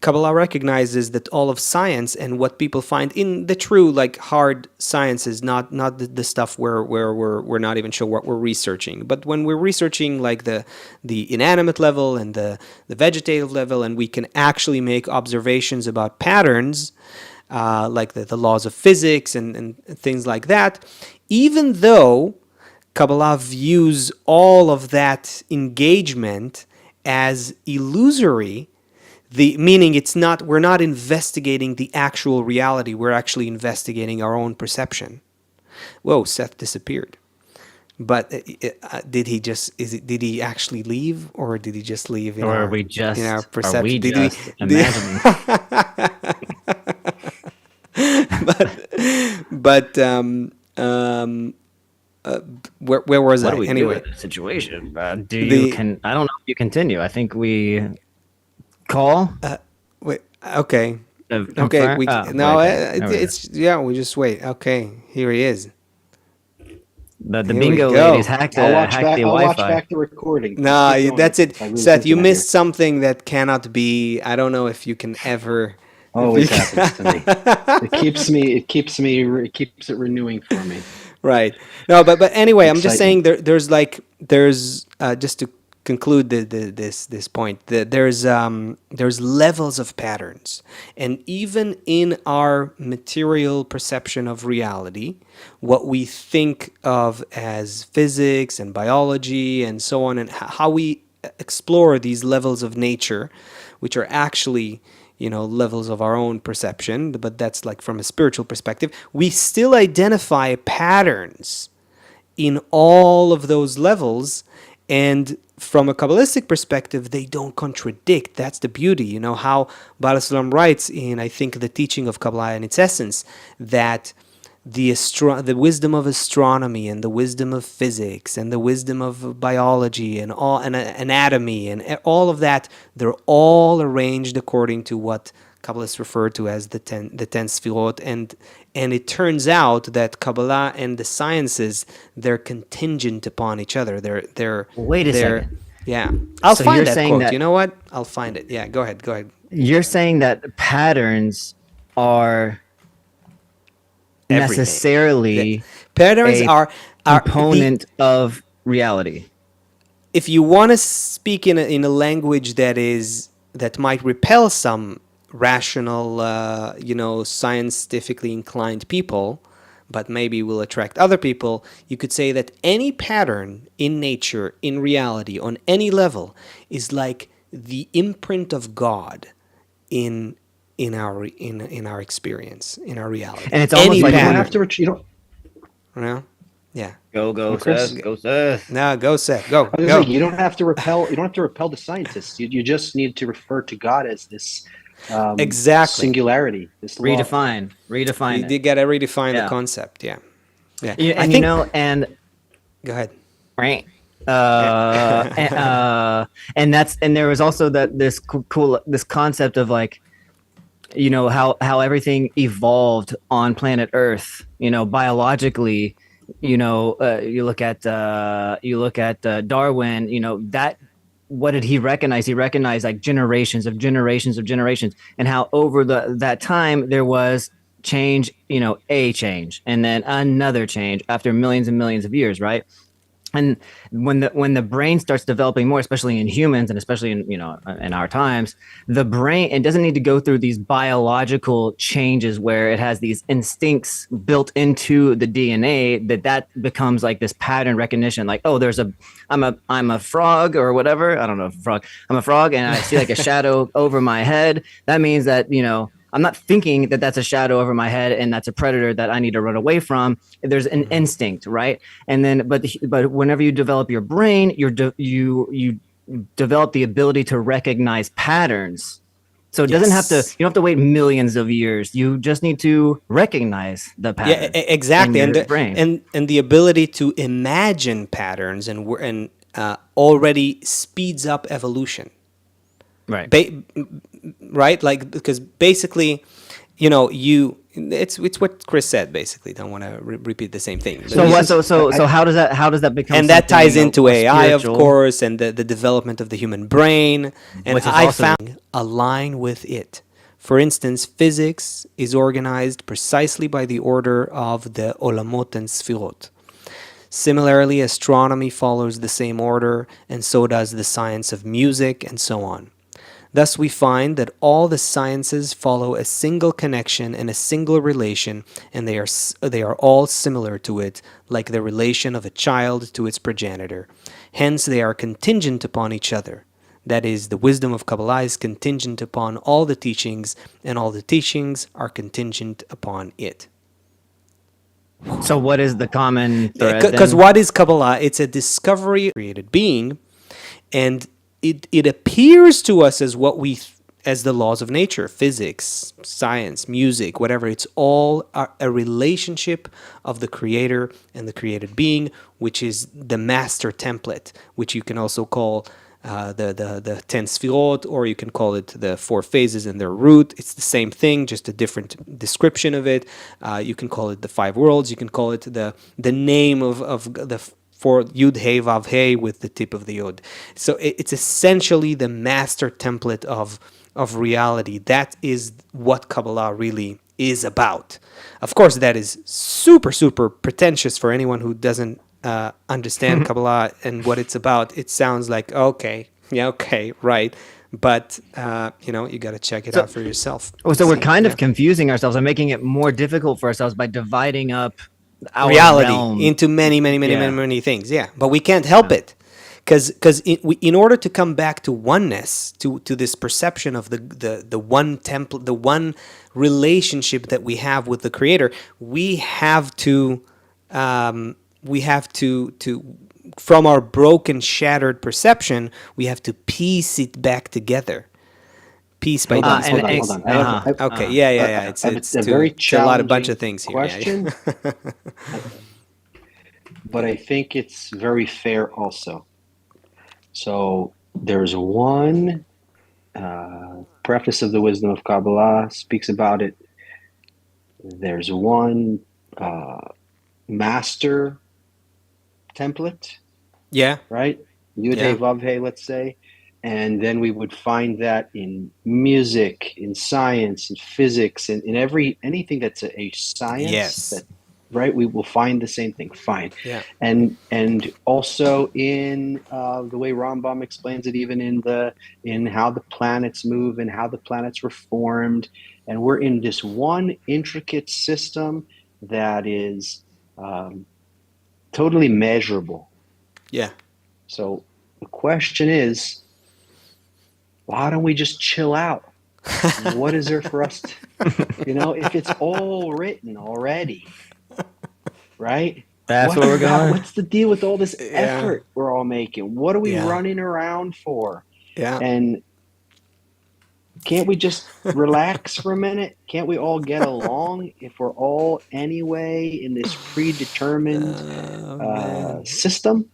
Kabbalah recognizes that all of science and what people find in the true, like, hard sciences, not the stuff where we're not even sure what we're researching, but when we're researching like the inanimate level and the vegetative level, and we can actually make observations about patterns, like the laws of physics and things like that, even though Kabbalah views all of that engagement as illusory, meaning we're not investigating the actual reality, we're actually investigating our own perception. Whoa, Seth disappeared. But did he actually leave, or did he just leave in Or our, are we just, in our are perception? we Did just we, did- imagining? but where was What I do we anyway? do in this situation? I don't The know if you continue. I think we call. Wait, okay. Okay, Confirm? we Oh, no, right there. There we go. it's yeah. We just wait. Okay, here he is. The Here we bingo go. ladies hacked the I'll watch Wi-Fi. back the recording. No, Keep going. that's it, I really Seth. think You that missed here. something that cannot be. I don't know if you can ever. Always if you happens to me. It keeps it renewing for me. Right. No, but anyway, I'm just saying Excitement. there's just to conclude this point, that there's levels of patterns, and even in our material perception of reality, what we think of as physics and biology and so on, and how we explore these levels of nature, which are actually levels of our own perception, but that's like from a spiritual perspective, we still identify patterns in all of those levels. And from a Kabbalistic perspective, they don't contradict. That's the beauty. How Bala Sulam writes in, I think, the teaching of Kabbalah in its essence, that the wisdom of astronomy and the wisdom of physics and the wisdom of biology and all and anatomy and all of that, they're all arranged according to what Kabbalists refer to as the ten sfirot, and it turns out that Kabbalah and the sciences, they're contingent upon each other. They're Wait a second. Yeah, I'll So find you're that saying quote. that- You know what? I'll find it. Yeah, go ahead. You're saying that patterns are Everything. necessarily Patterns a are component of reality. if you want to speak in a language that might repel some rational, scientifically inclined people, but maybe will attract other people. You could say that any pattern in nature, in reality, on any level, is like the imprint of God in our experience, in our reality. And it's almost any like you don't pattern. have to. You don't. You yeah. go Chris, Seth, go Seth. Now go, Seth. Go, I was go. like, you don't have to repel. You don't have to repel the scientists. You just need to refer to God as this Exactly. singularity. This law. Redefine You it. did gotta redefine the Yeah. concept. Yeah. Yeah. Yeah, I and think. and Go ahead. right. And there was also this cool this concept of like, how everything evolved on planet Earth, biologically. You look at Darwin. That, what did he recognize? He recognized like generations of generations of generations, and how over that time there was change, a change, and then another change after millions and millions of years, right? And when the brain starts developing more, especially in humans and especially in our times, the brain, it doesn't need to go through these biological changes where it has these instincts built into the DNA that becomes like this pattern recognition, like, oh, I'm a frog or whatever, I don't know, frog, I'm a frog and I see like a shadow over my head. That means that I'm not thinking that that's a shadow over my head and that's a predator that I need to run away from. There's an instinct, right? And then, but whenever you develop your brain, you develop the ability to recognize patterns. So it doesn't have to. You don't have to wait millions of years. You just need to recognize the pattern. Yeah, exactly, in your and brain. and the ability to imagine patterns and already speeds up evolution. Right. Right, like, because basically, it's what Chris said. Basically, don't want to repeat the same thing. So how does that become? And that ties into more AI, spiritual? of course, and the development of the human brain. And Which is I also- found align with it. For instance, physics is organized precisely by the order of the olamot and sfirot. Similarly, astronomy follows the same order, and so does the science of music, and so on. Thus, we find that all the sciences follow a single connection and a single relation, and they are all similar to it, like the relation of a child to its progenitor. Hence, they are contingent upon each other. That is, the wisdom of Kabbalah is contingent upon all the teachings, and all the teachings are contingent upon it. So what is the common thread? Because what is Kabbalah? It's a discovery of created being, and it appears to us as the laws of nature, physics, science, music, whatever. It's all a relationship of the creator and the created being, which is the master template, which you can also call the 10 sfirot, or you can call it the 4 phases and their root. It's the same thing, just a different description of it. You can call it the 5 worlds. You can call it the name of the for Yud Hey Vav Hey with the tip of the Yud. So it's essentially the master template of reality. That is what Kabbalah really is about. Of course, that is super, super pretentious for anyone who doesn't understand Kabbalah and what it's about. It sounds like, okay, right. But, you got to check it out for yourself. So we're kind of confusing ourselves and making it more difficult for ourselves by dividing up our reality realm into many things. Yeah, but we can't help it, because in order to come back to oneness, to this perception of the one temple, the one relationship that we have with the Creator, we have to from our broken, shattered perception, we have to piece it back together. Piece by piece. Hold on. Okay, yeah. It's a lot of bunch of things here. Question, but I think it's very fair also. So there's one preface of the Wisdom of Kabbalah speaks about it. There's one master template. Yeah. Right? Yud Hey Vav Hey, let's say. And then we would find that in music, in science, in physics, in anything that's a science. Yes. That, right? We will find the same thing. Fine. Yeah. And also in the way Rambam explains it, even in how the planets move and how the planets were formed, and we're in this one intricate system. that is totally measurable. Yeah. So the question is, why don't we just chill out? What is there for us to, if it's all written already, right? That's where we're going. What's the deal with all this Yeah. effort we're all making? What are we Yeah. running around for? Yeah. And can't we just relax for a minute? Can't we all get along if we're all anyway in this predetermined Man. system?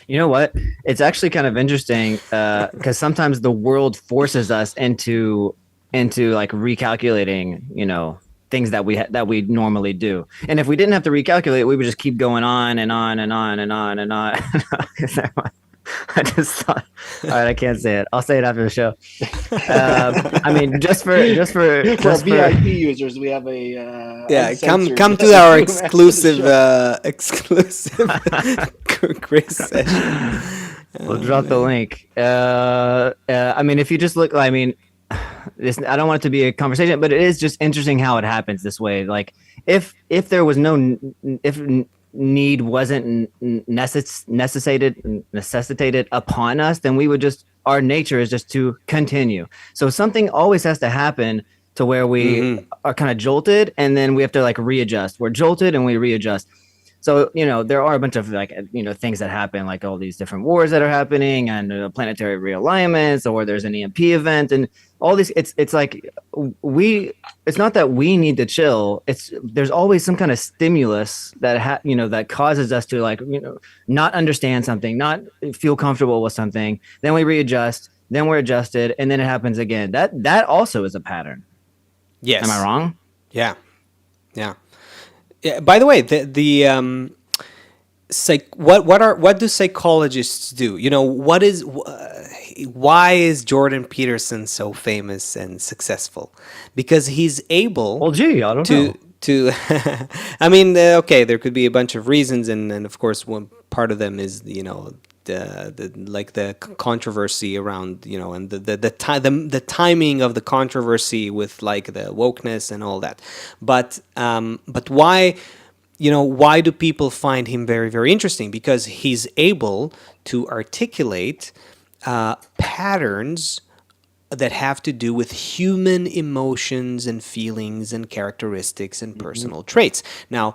You know what? It's actually kind of interesting because sometimes the world forces us into like recalculating, things that we normally do. And if we didn't have to recalculate, we would just keep going on and on and on and on and on. I just thought, all right, I can't say it. I'll say it after the show. I mean, just for our VIP users, we have a come to our exclusive grace session. We'll drop the link. I mean, if you just look, I mean, I don't want it to be a conversation, but it is just interesting how it happens this way. Like, if there was no, if need wasn't necessitated upon us, then we would just, our nature is just to continue. So something always has to happen to where we are kind of jolted, and then we have to like readjust. We're jolted and we readjust. So, there are a bunch of like, things that happen, like all these different wars that are happening and planetary realignments, or there's an EMP event and all these. It's like it's not that we need to chill. There's always some kind of stimulus that that causes us to like, not understand something, not feel comfortable with something. Then we readjust, then we're adjusted, and then it happens again. That also is a pattern. Yes. Am I wrong? Yeah. Yeah. Yeah, by the way, what do psychologists do? Why is Jordan Peterson so famous and successful? Because he's able. Well, gee, I don't know. I mean, okay, there could be a bunch of reasons, and of course, one part of them is the controversy around and the timing of the controversy with like the wokeness and all that, but why why do people find him very, very interesting? Because he's able to articulate patterns that have to do with human emotions and feelings and characteristics and personal traits. Now,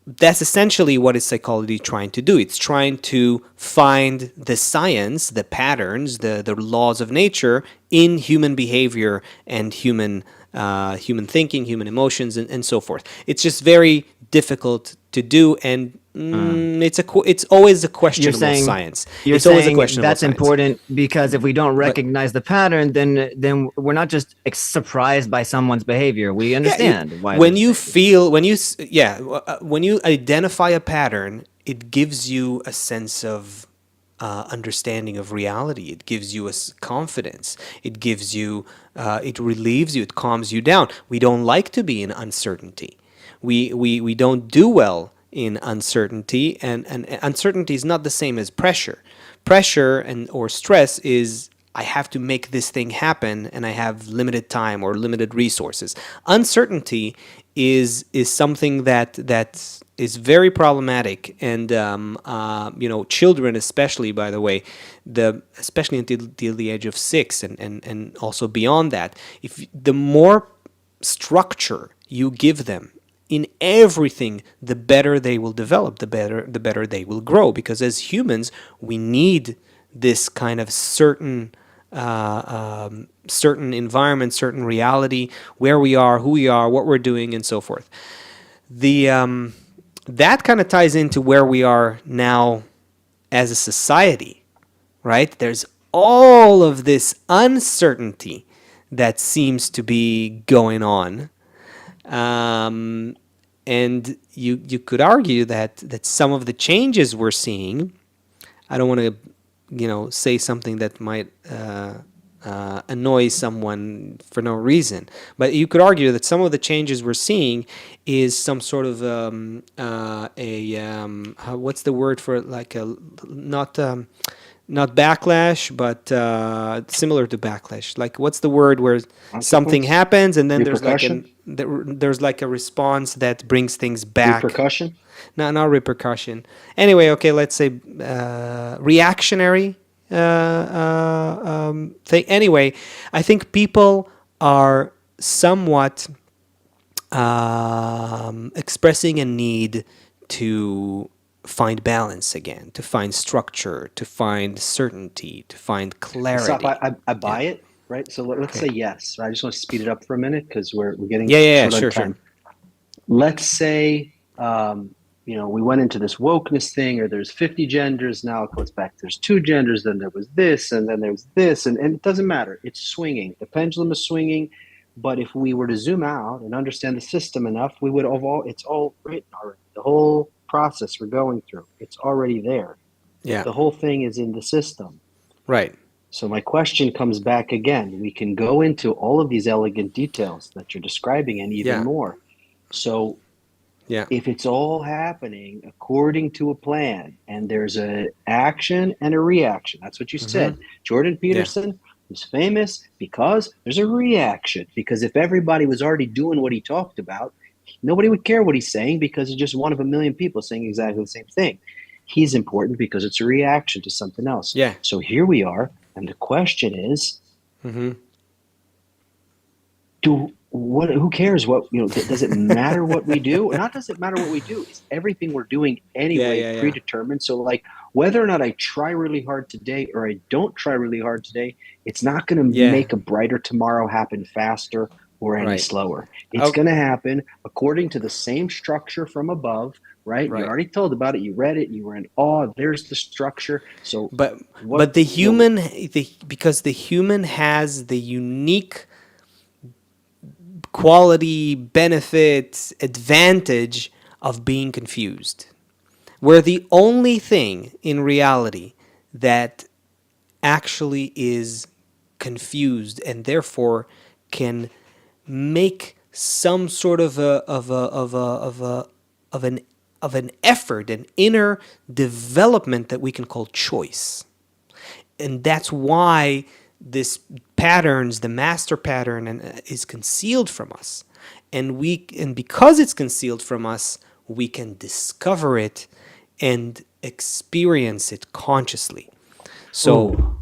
that's essentially what is psychology trying to do. It's trying to find the science, the patterns, the laws of nature in human behavior and human thinking, human emotions, and so forth. It's just very difficult to do, and it's always a questionable science. It's always a questionable that's science. Important because if we don't recognize the pattern, then we're not just surprised by someone's behavior. We understand why. When you identify a pattern, it gives you a sense of understanding of reality. It gives you a confidence. It gives you, it relieves you. It calms you down. We don't like to be in uncertainty. We don't do well in uncertainty, and uncertainty is not the same as pressure. Pressure or stress is, I have to make this thing happen and I have limited time or limited resources. Uncertainty is something that is very problematic, and children especially, by the way, especially until the age of 6 and also beyond that, if the more structure you give them in everything, the better they will develop, the better they will grow. Because as humans, we need this kind of certain environment, certain reality, where we are, who we are, what we're doing, and so forth. That kind of ties into where we are now as a society, right? There's all of this uncertainty that seems to be going on. And you could argue that some of the changes we're seeing, I don't want to, say something that might annoy someone for no reason. But you could argue that some of the changes we're seeing is some sort of what's the word for it? Like a not backlash, but similar to backlash. Like, what's the word where something happens and then there's like a response that brings things back? Repercussion? No, not repercussion. Anyway, okay, let's say reactionary thing. Anyway, I think people are somewhat expressing a need to find balance again, to find structure, to find certainty, to find clarity. So I buy it, right? So let's say yes. I just want to speed it up for a minute because we're getting short on time. Let's say we went into this wokeness thing, or there's 50 genders, now it goes back, there's 2 genders, then there was this, and then there was this, and it doesn't matter. It's swinging. The pendulum is swinging. But if we were to zoom out and understand the system enough, we would it's all written already. The whole process we're going through, it's already there. Yeah. The whole thing is in the system. Right. So my question comes back again. We can go into all of these elegant details that you're describing and even more. So if it's all happening according to a plan and there's an action and a reaction, that's what you said. Jordan Peterson was famous because there's a reaction. Because if everybody was already doing what he talked about, nobody would care what he's saying because it's just one of a million people saying exactly the same thing. He's important because it's a reaction to something else. Yeah. So here we are, and the question is, who cares what, does it matter what we do? Not does it matter what we do. It's everything we're doing anyway, predetermined. So like whether or not I try really hard today or I don't try really hard today, it's not going to make a brighter tomorrow happen faster or any slower. It's going to happen according to the same structure from above, right? You already told about it. You read it. You were in awe. There's the structure. So, but the human, because the human has the unique quality, benefit, advantage of being confused. We're the only thing in reality that actually is confused and therefore can make some sort of an effort, an inner development that we can call choice. And that's why this patterns, the master pattern, is concealed from us. And because it's concealed from us, we can discover it and experience it consciously. So,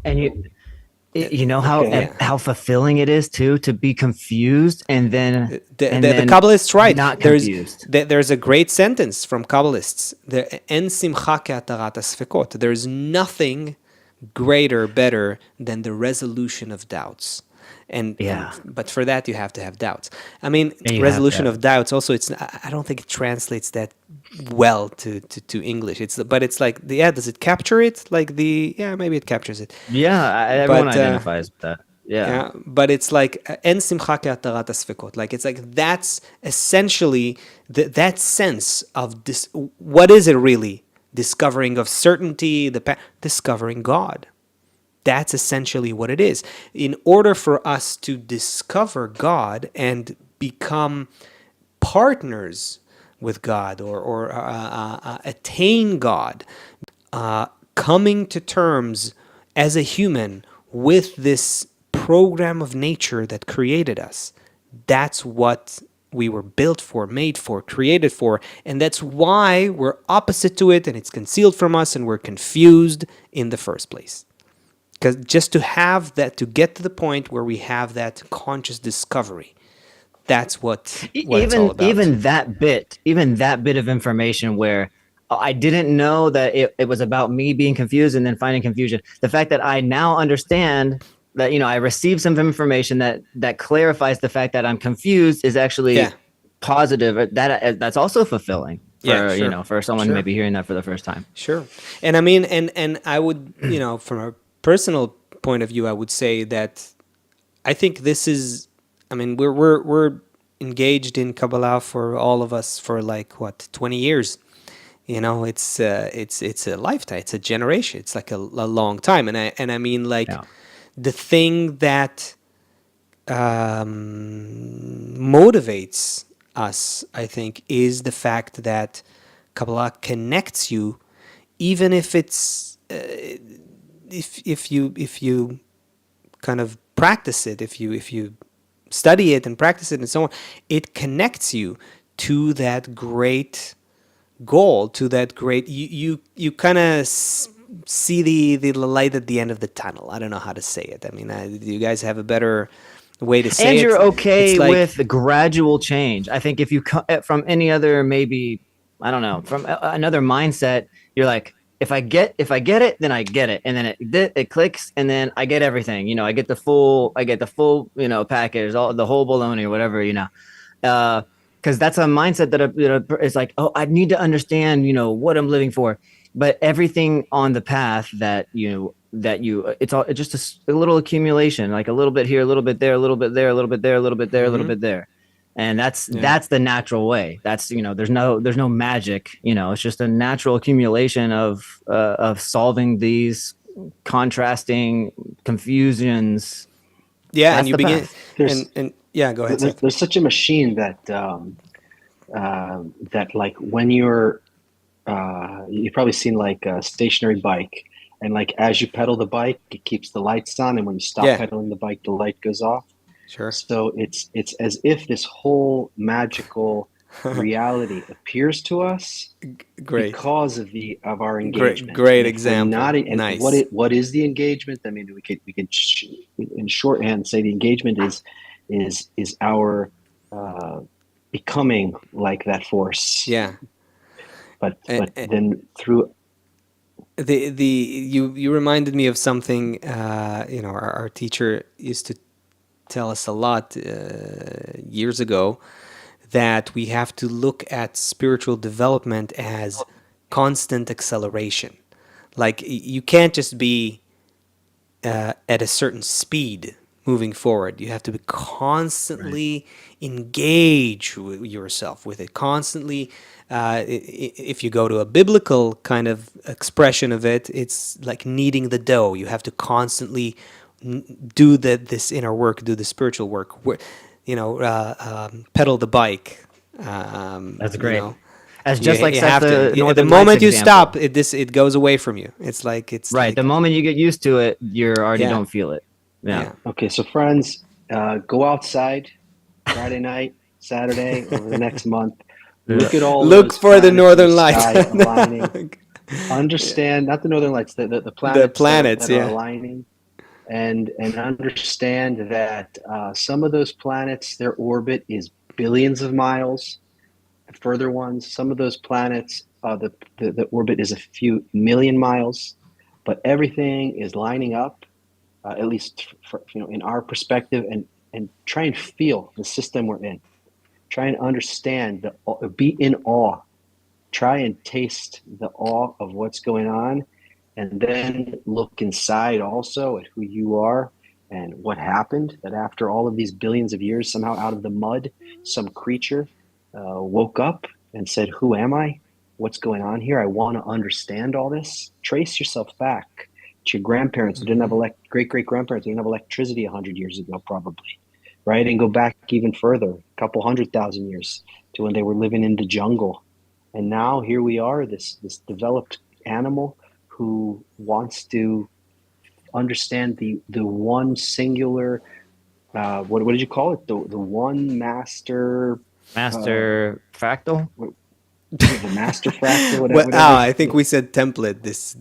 you know how fulfilling it is to be confused and then the Kabbalists write not confused. There's a great sentence from Kabbalists. En simcha ke'atarat hasfekot. There's nothing greater, better than the resolution of doubts. But for that you have to have doubts. I mean, resolution of doubts also, I don't think it translates that well to English. But it's like does it capture it? Like maybe it captures it. Everyone identifies with that. But it's like en simcha ke'atarat hasfekot. Like it's like that's essentially that sense of this. What is it really? Discovering of certainty, discovering God. That's essentially what it is. In order for us to discover God and become partners with God or attain God, coming to terms as a human with this program of nature that created us, that's what we were built for, made for, created for, and that's why we're opposite to it and it's concealed from us and we're confused in the first place. Because just to have that, to get to the point where we have that conscious discovery, that's what it's all about. Even that bit of information where I didn't know that it was about me being confused and then finding confusion. The fact that I now understand that, I received some information that clarifies the fact that I'm confused is actually positive. That's also fulfilling for, for someone who may be hearing that for the first time. Sure. And I mean, and I would, from a personal point of view, I would say that I think this is, I mean, we're engaged in Kabbalah for all of us for 20 years. It's a lifetime, it's a generation, it's like a long time. And I mean, the thing that motivates us, I think, is the fact that Kabbalah connects you, even if it's if you kind of practice it, if you study it and practice it and so on, it connects you to that great goal, to that great, you kind of see the light at the end of the tunnel. I don't know how to say it. I mean, do you guys have a better way to say And it? you're okay It's like, with the gradual change. I think if you from any other, maybe, I don't know, from another mindset, you're like, if I get it, then I get it, and then it clicks, and then I get everything. You know, I get the full package, all the whole bologna or whatever. Because that's a mindset that is like, oh, I need to understand, what I'm living for. But everything on the path it's all, it's just a little accumulation, like a little bit here, a little bit there, a little bit there, a little bit there, a little bit there, a little bit there. And that's the natural way. That's, there's no magic, it's just a natural accumulation of solving these contrasting confusions. yeah, That's and you the begin, path. and yeah, go ahead. There's such a machine that that, like, when you've probably seen like a stationary bike, and like as you pedal the bike, it keeps the lights on, and when you stop pedaling the bike, the light goes off. Sure. So it's as if this whole magical reality appears to us because of our engagement. Great example. Nice. What is the engagement? I mean, we could in shorthand say the engagement is our becoming like that force. Yeah. But then through you reminded me of something. Our teacher used to tell us a lot years ago, that we have to look at spiritual development as constant acceleration. Like, you can't just be at a certain speed moving forward. You have to be constantly engage yourself with it, constantly. If you go to a biblical kind of expression of it, it's like kneading the dough. You have to constantly do this inner work, do the spiritual work, pedal the bike. That's great. As just like the moment you stop, it goes away from you. It's right. Like, the moment you get used to it, you already don't feel it. Yeah. Okay, so friends, go outside Friday night, Saturday, over the next month. Look at all. Look for the northern lights. Understand, not the northern lights, the planets. The planets, that are aligning, and understand that some of those planets, their orbit is billions of miles. Further ones, some of those planets, the orbit is a few million miles, but everything is lining up. At least in our perspective, and try and feel the system we're in. Try and understand, be in awe. Try and taste the awe of what's going on, and then look inside also at who you are and what happened. That after all of these billions of years, somehow out of the mud, some creature woke up and said, "Who am I? What's going on here? I want to understand all this." Trace yourself back. Your grandparents who didn't have great-great-grandparents who didn't have electricity 100 years ago, probably, right? And go back even further, a couple 100,000 years, to when they were living in the jungle. And now here we are, this developed animal who wants to understand the one singular, what did you call it? The one master fractal. The master fractal, whatever. I think we said template this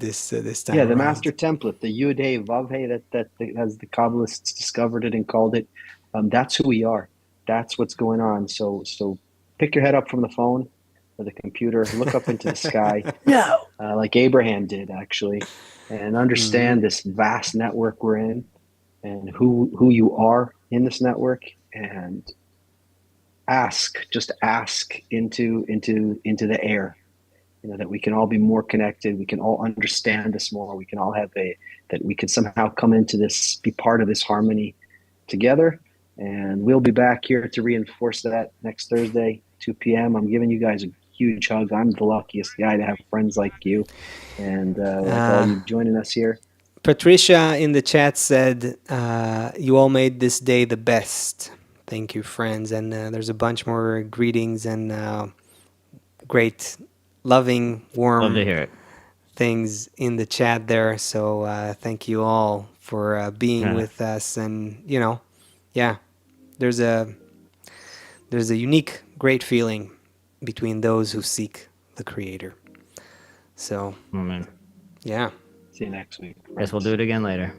time. Yeah, the around. master template, the Yud-Hey Vav-Hey, that as the Kabbalists discovered it and called it. That's who we are. That's what's going on. So pick your head up from the phone or the computer, look up into the sky, like Abraham did actually, and understand this vast network we're in, and who you are in this network, and just ask into the air, that we can all be more connected, we can all understand this more, we can all have that we can somehow come into this, be part of this harmony together. And we'll be back here to reinforce that next Thursday, 2 p.m. I'm giving you guys a huge hug. I'm the luckiest guy to have friends like you, and like all you joining us here. Patricia in the chat said, you all made this day the best. Thank you, friends. And there's a bunch more greetings and great, loving, warm Love to hear it. things in the chat there. So thank you all for being with us. And, you know, yeah, there's a unique, great feeling between those who seek the Creator. So, Amen. Yeah. See you next week. Guess we'll do it again later.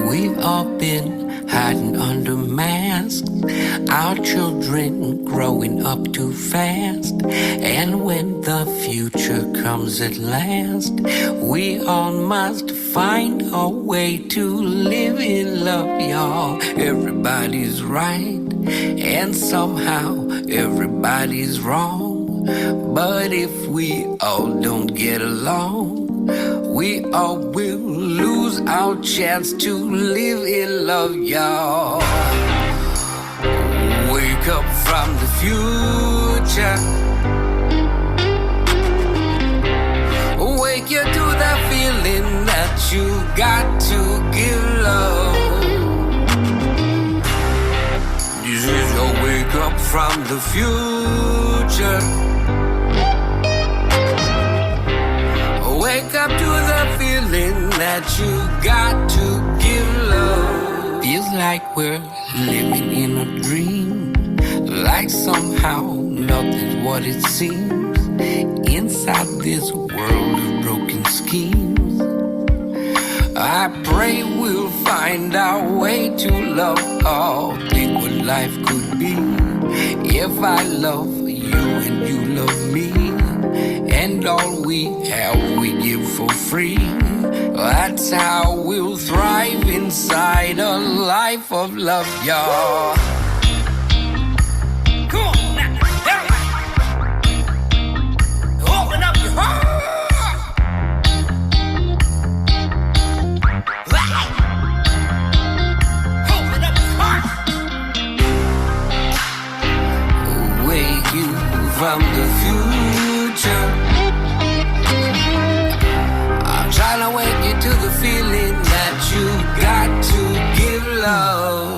We've all been hiding under masks, our children growing up too fast. And when the future comes at last, we all must find a way to live in love, y'all. Everybody's right, and somehow everybody's wrong. But if we all don't get along, we all will lose our chance to live in love, y'all. Wake up from the future. Wake you to the feeling that you got to give love. This is your wake up from the future. Wake up to the feeling that you got to give love. Feels like we're living in a dream, like somehow nothing's what it seems. Inside this world of broken schemes, I pray we'll find our way to love. Oh, think what life could be if I love you and you love me. And all we have we give for free. That's how we'll thrive inside a life of love, y'all. Come on now, open up your heart. Open up your heart. Wake you from the future. I'm trying to wake you to the feeling that you got to give love.